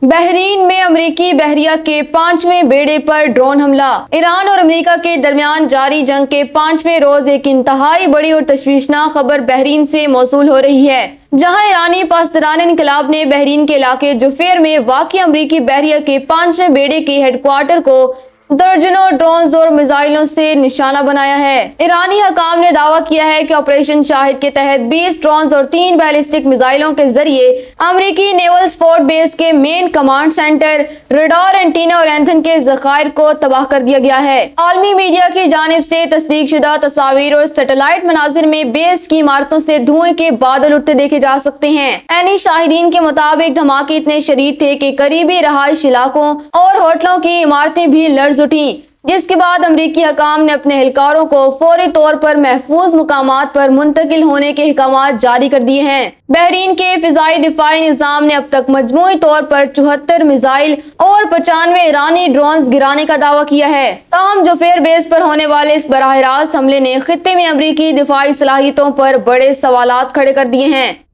Bahrain में अमेरिकी बहरिया के 5वें बेड़े पर ड्रोन हमला। ईरान और अमेरिका के दरमियान जारी जंग के 5वें रोज एक इंतहाई बड़ी और तशवीशनाक खबर बहरीन से मौसूल हो रही है, जहां ईरानी पासदारान इनकलाब ने बहरीन के इलाके जुफेर में वाक़ई अमेरिकी बहरिया के 5वें बेड़े के हेडक्वार्टर को दर्जनों ड्रोन्स और मिसाइलों से निशाना बनाया है। ईरानी हकाम ने दावा किया है कि ऑपरेशन शाहिद के तहत 20 ड्रोन्स और 3 बैलिस्टिक मिसाइलों के जरिए अमेरिकी नेवल स्पोर्ट बेस के main command centre, radar antenna और एंथन के जखायर को तबाह कर दिया गया है। आलमी मीडिया की जानिब से तस्दीक शुदा तस्वीर और सैटेलाइट मनाजिर में बेस की इमारतों से धुएं के बादल उठते देखे जा सकते हैं। ऐनी शाहिदीन के मुताबिक धमाके इतने शदीद थे कि करीबी रहायश इलाकों और होटलों की इमारतें भी लर्ज उठी, जिसके बाद अमरीकी हकाम ने अपने एहलकारों को फौरी तौर पर महफूज मुकामात पर मुंतकिल होने के अहकाम जारी कर दिए हैं। बहरीन के फिजाई दिफाई निज़ाम ने अब तक मजमूई तौर पर 74 मिसाइल और 95 ईरानी ड्रोन्स गिराने का दावा किया है। ताहम जुफेर बेस पर होने वाले इस बराह रास्त हमले ने खित्ते में अमरीकी दिफाई सलाहियतों पर बड़े सवालात खड़े कर दिए हैं।